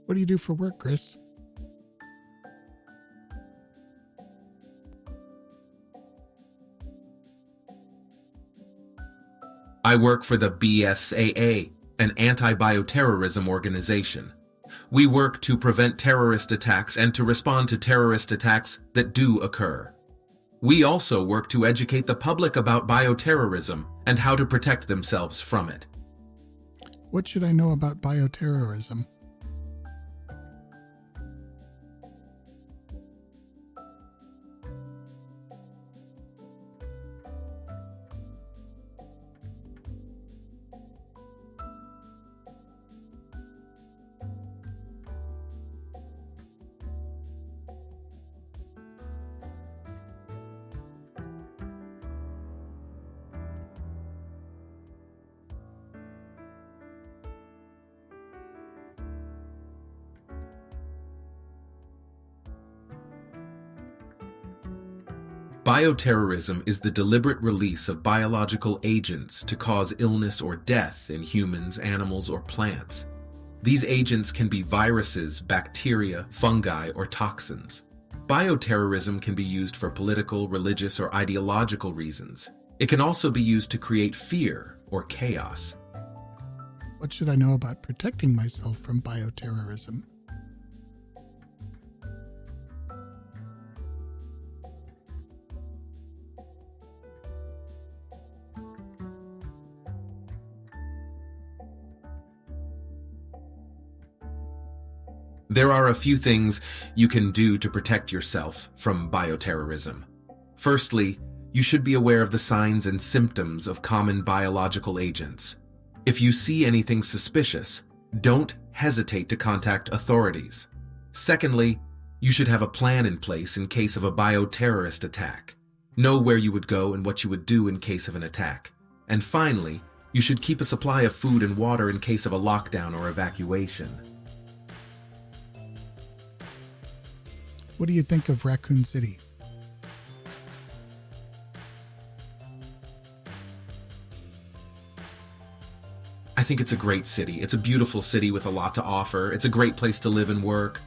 What do you do for work, Chris? I work for the BSAA, an anti-bioterrorism organization. We work to prevent terrorist attacks and to respond to terrorist attacks that do occur. We also work to educate the public about bioterrorism and how to protect themselves from it. What should I know about bioterrorism? Bioterrorism is the deliberate release of biological agents to cause illness or death in humans, animals, or plants. These agents can be viruses, bacteria, fungi, or toxins. Bioterrorism can be used for political, religious, or ideological reasons. It can also be used to create fear or chaos. What should I know about protecting myself from bioterrorism? There are a few things you can do to protect yourself from bioterrorism. Firstly, you should be aware of the signs and symptoms of common biological agents. If you see anything suspicious, don't hesitate to contact authorities. Secondly, you should have a plan in place in case of a bioterrorist attack. Know where you would go and what you would do in case of an attack. And finally, you should keep a supply of food and water in case of a lockdown or evacuation. What do you think of Raccoon City? I think it's a great city. It's a beautiful city with a lot to offer. It's a great place to live and work.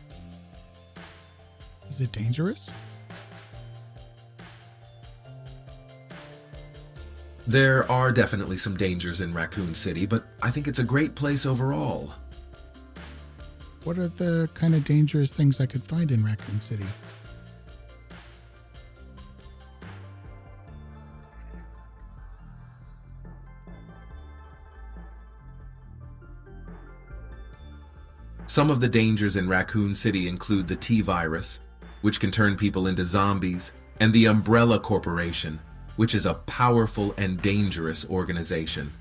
Is it dangerous? There are definitely some dangers in Raccoon City, but I think it's a great place overall. What are the kind of dangerous things I could find in Raccoon City? Some of the dangers in Raccoon City include the T-virus, which can turn people into zombies, and the Umbrella Corporation, which is a powerful and dangerous organization.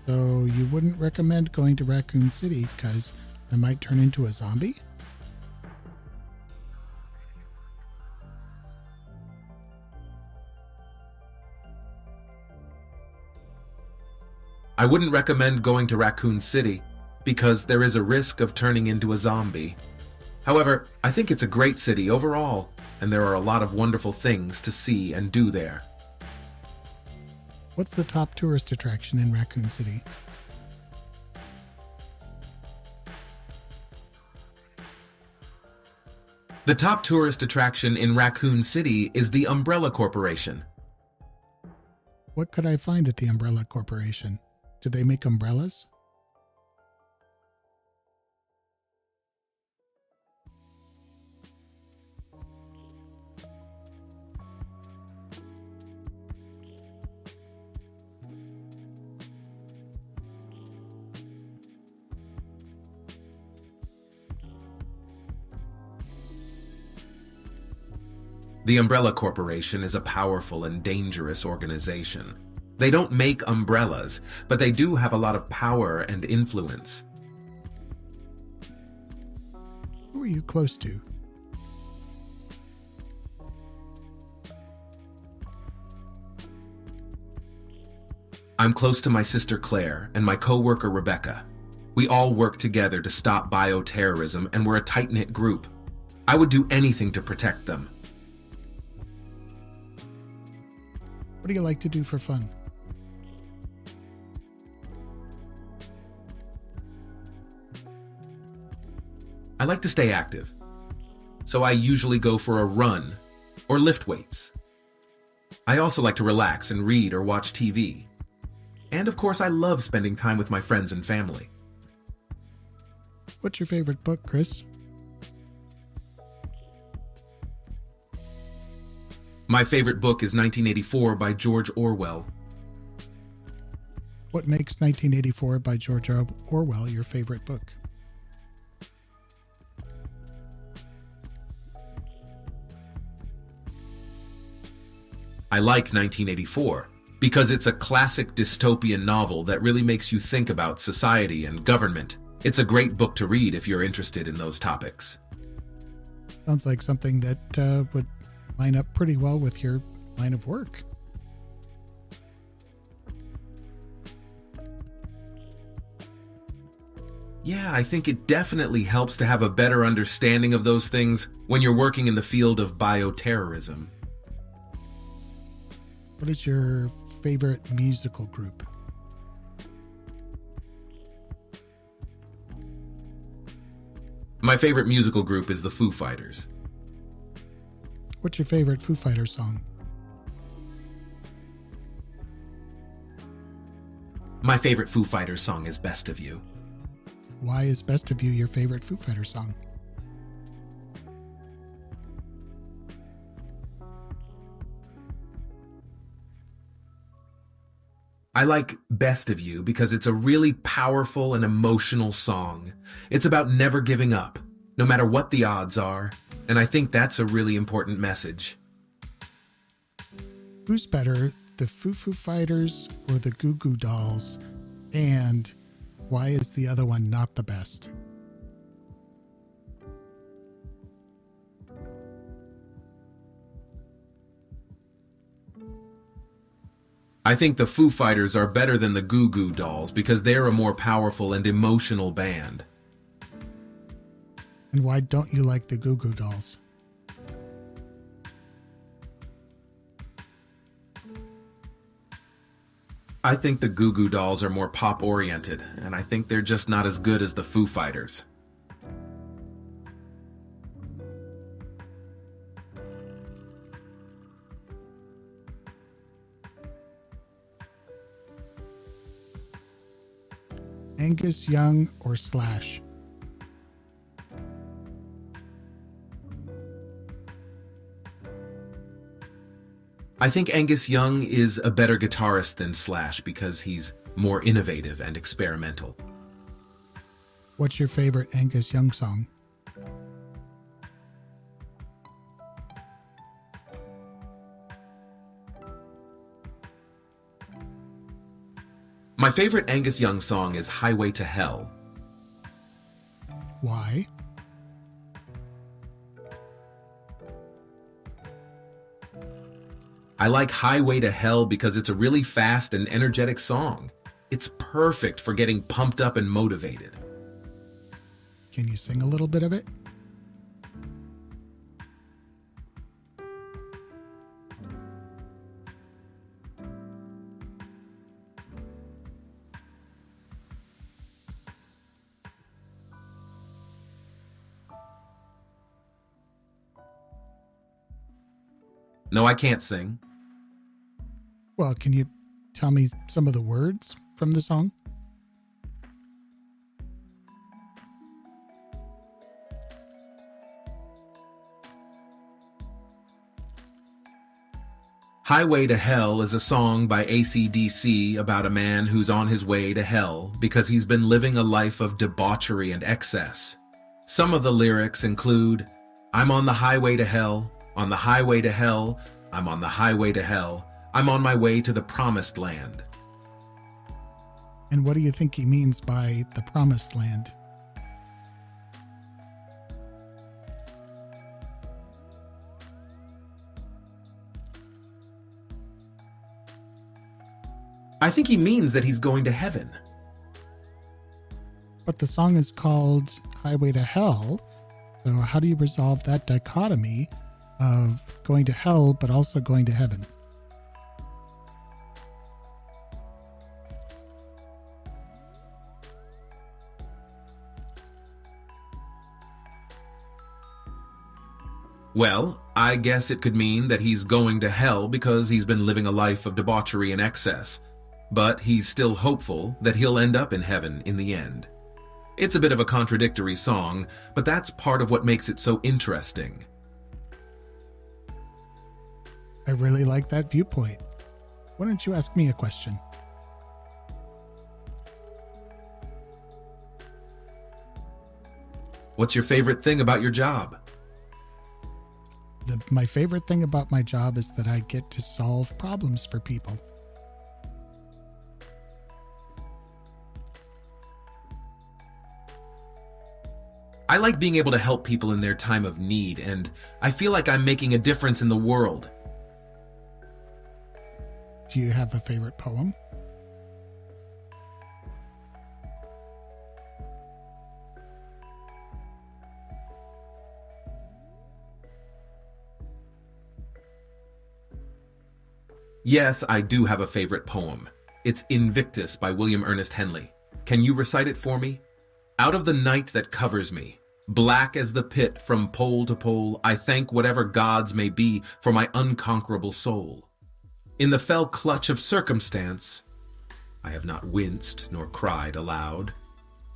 So you wouldn't recommend going to Raccoon City because I might turn into a zombie? I wouldn't recommend going to Raccoon City because there is a risk of turning into a zombie. However, I think it's a great city overall, and there are a lot of wonderful things to see and do there. What's the top tourist attraction in Raccoon City? The top tourist attraction in Raccoon City is the Umbrella Corporation. What could I find at the Umbrella Corporation? Do they make umbrellas? The Umbrella Corporation is a powerful and dangerous organization. They don't make umbrellas, but they do have a lot of power and influence. Who are you close to? I'm close to my sister Claire and my co-worker Rebecca. We all work together to stop bioterrorism, and we're a tight-knit group. I would do anything to protect them. What do you like to do for fun? I like to stay active, so I usually go for a run or lift weights. I also like to relax and read or watch TV. And of course, I love spending time with my friends and family. What's your favorite book, Chris? My favorite book is 1984 by George Orwell. What makes 1984 by George Orwell your favorite book? I like 1984 because it's a classic dystopian novel that really makes you think about society and government. It's a great book to read if you're interested in those topics. Sounds like something that would line up pretty well with your line of work. Yeah, I think it definitely helps to have a better understanding of those things when you're working in the field of bioterrorism. What is your favorite musical group? My favorite musical group is the Foo Fighters. What's your favorite Foo Fighters song? My favorite Foo Fighters song is Best of You. Why is Best of You your favorite Foo Fighters song? I like Best of You because it's a really powerful and emotional song. It's about never giving up, no matter what the odds are, and I think that's a really important message. Who's better, the Foo Fighters or the Goo Goo Dolls? And why is the other one not the best? I think the Foo Fighters are better than the Goo Goo Dolls because they're a more powerful and emotional band. And why don't you like the Goo Goo Dolls? I think the Goo Goo Dolls are more pop-oriented, and I think they're just not as good as the Foo Fighters. Angus Young or Slash? I think Angus Young is a better guitarist than Slash because he's more innovative and experimental. What's your favorite Angus Young song? My favorite Angus Young song is Highway to Hell. Why? I like Highway to Hell because it's a really fast and energetic song. It's perfect for getting pumped up and motivated. Can you sing a little bit of it? No, I can't sing. Well, can you tell me some of the words from the song? Highway to Hell is a song by AC/DC about a man who's on his way to hell because he's been living a life of debauchery and excess. Some of the lyrics include, I'm on the highway to hell, on the highway to hell, I'm on the highway to hell, I'm on my way to the promised land. And what do you think he means by the promised land? I think he means that he's going to heaven. But the song is called Highway to Hell. So how do you resolve that dichotomy of going to hell but also going to heaven? Well, I guess it could mean that he's going to hell because he's been living a life of debauchery and excess. But he's still hopeful that he'll end up in heaven in the end. It's a bit of a contradictory song, but that's part of what makes it so interesting. I really like that viewpoint. Why don't you ask me a question? What's your favorite thing about your job? My favorite thing about my job is that I get to solve problems for people. I like being able to help people in their time of need, and I feel like I'm making a difference in the world. Do you have a favorite poem? Yes, I do have a favorite poem. It's Invictus by William Ernest Henley. Can you recite it for me? Out of the night that covers me, black as the pit from pole to pole, I thank whatever gods may be for my unconquerable soul. In the fell clutch of circumstance, I have not winced nor cried aloud.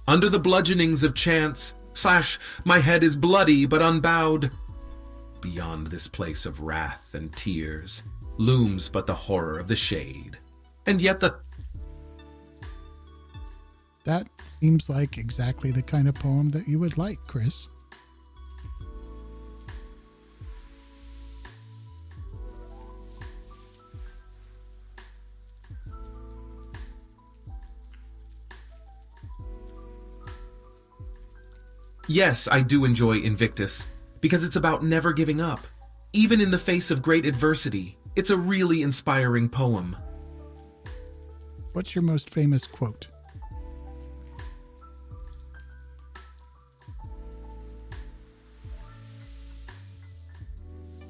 Under the bludgeonings of chance, my head is bloody but unbowed. Beyond this place of wrath and tears looms but the horror of the shade. And yet That seems like exactly the kind of poem that you would like, Chris. Yes, I do enjoy Invictus, because it's about never giving up. Even in the face of great adversity, it's a really inspiring poem. What's your most famous quote?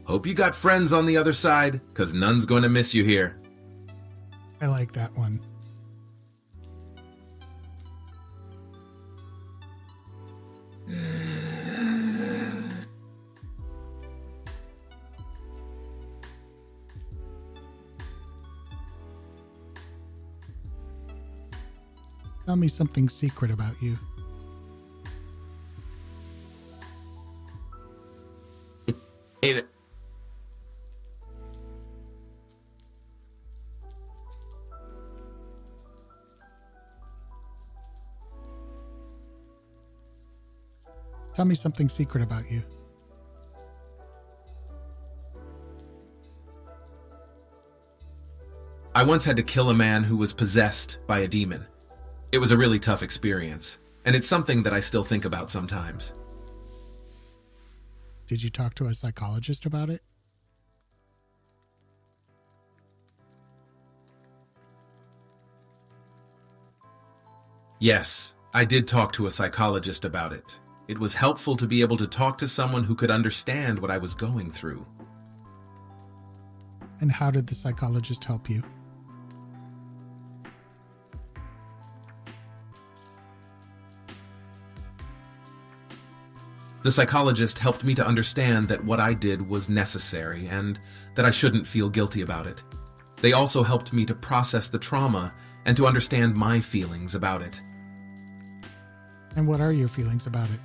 Hope you got friends on the other side, 'cause none's going to miss you here. I like that one. Tell me something secret about you. Tell me something secret about you. I once had to kill a man who was possessed by a demon. It was a really tough experience, and it's something that I still think about sometimes. Did you talk to a psychologist about it? Yes, I did talk to a psychologist about it. It was helpful to be able to talk to someone who could understand what I was going through. And how did the psychologist help you? The psychologist helped me to understand that what I did was necessary and that I shouldn't feel guilty about it. They also helped me to process the trauma and to understand my feelings about it. And what are your feelings about it?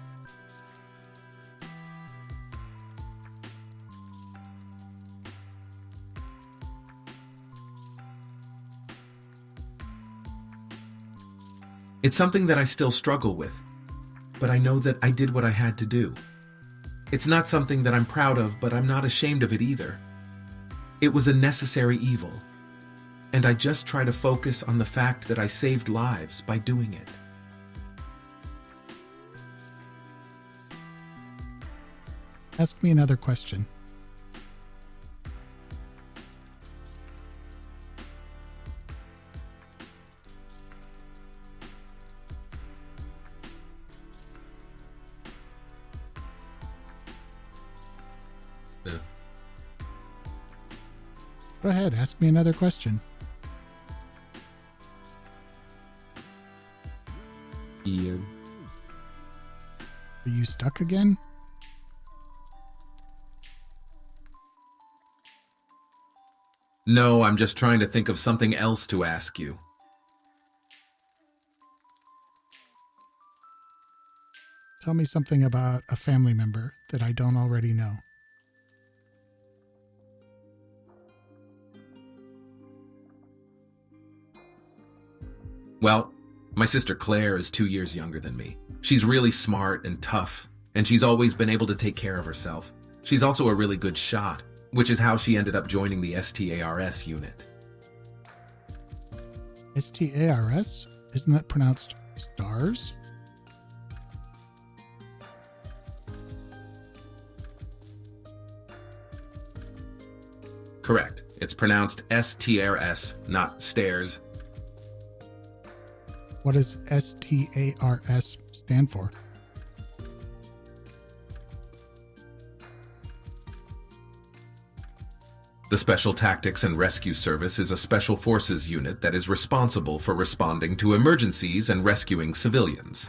It's something that I still struggle with, but I know that I did what I had to do. It's not something that I'm proud of, but I'm not ashamed of it either. It was a necessary evil, and I just try to focus on the fact that I saved lives by doing it. Ask me another question. Yeah. Go ahead, ask me another question. Ian. Are you stuck again? No, I'm just trying to think of something else to ask you. Tell me something about a family member that I don't already know. Well, my sister Claire is 2 years younger than me. She's really smart and tough, and she's always been able to take care of herself. She's also a really good shot, which is how she ended up joining the STARS unit. STARS? Isn't that pronounced stars? Correct. It's pronounced STRS, not stairs. What does STARS stand for? The Special Tactics and Rescue Service is a special forces unit that is responsible for responding to emergencies and rescuing civilians.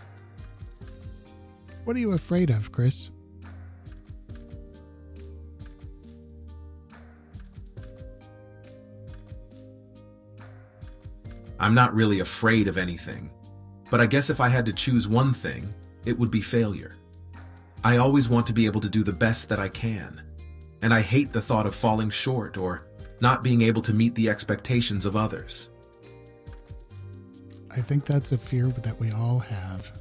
What are you afraid of, Chris? I'm not really afraid of anything, but I guess if I had to choose one thing, it would be failure. I always want to be able to do the best that I can, and I hate the thought of falling short or not being able to meet the expectations of others. I think that's a fear that we all have.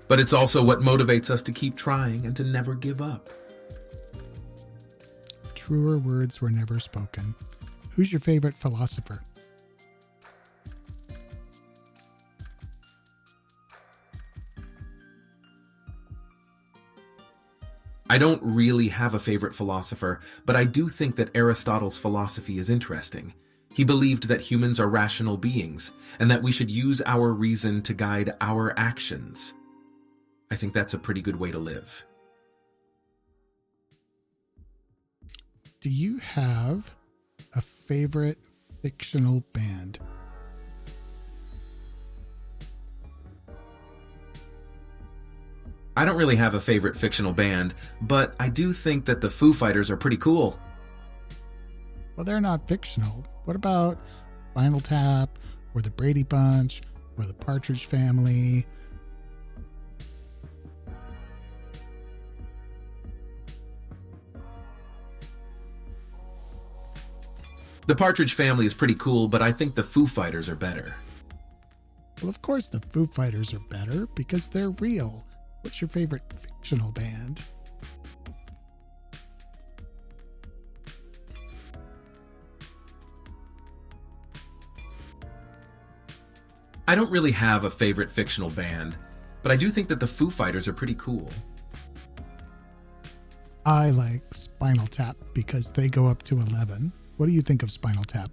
But it's also what motivates us to keep trying and to never give up. Truer words were never spoken. Who's your favorite philosopher? I don't really have a favorite philosopher, but I do think that Aristotle's philosophy is interesting. He believed that humans are rational beings, and that we should use our reason to guide our actions. I think that's a pretty good way to live. Do you have a favorite fictional band? I don't really have a favorite fictional band, but I do think that the Foo Fighters are pretty cool. Well, they're not fictional. What about Spinal Tap, or the Brady Bunch, or the Partridge Family? The Partridge Family is pretty cool, but I think the Foo Fighters are better. Well, of course the Foo Fighters are better because they're real. What's your favorite fictional band? I don't really have a favorite fictional band, but I do think that the Foo Fighters are pretty cool. I like Spinal Tap because they go up to 11. What do you think of Spinal Tap?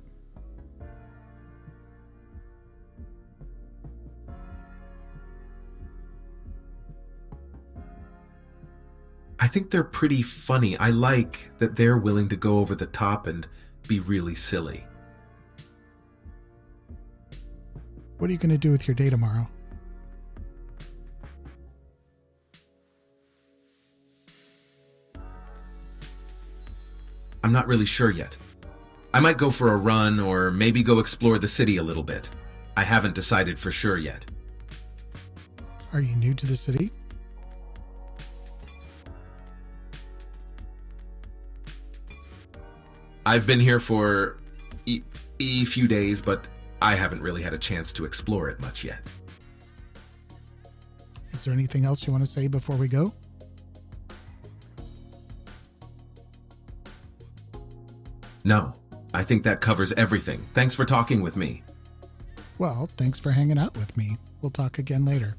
I think they're pretty funny. I like that they're willing to go over the top and be really silly. What are you going to do with your day tomorrow? I'm not really sure yet. I might go for a run or maybe go explore the city a little bit. I haven't decided for sure yet. Are you new to the city? I've been here for a few days, but I haven't really had a chance to explore it much yet. Is there anything else you want to say before we go? No, I think that covers everything. Thanks for talking with me. Well, thanks for hanging out with me. We'll talk again later.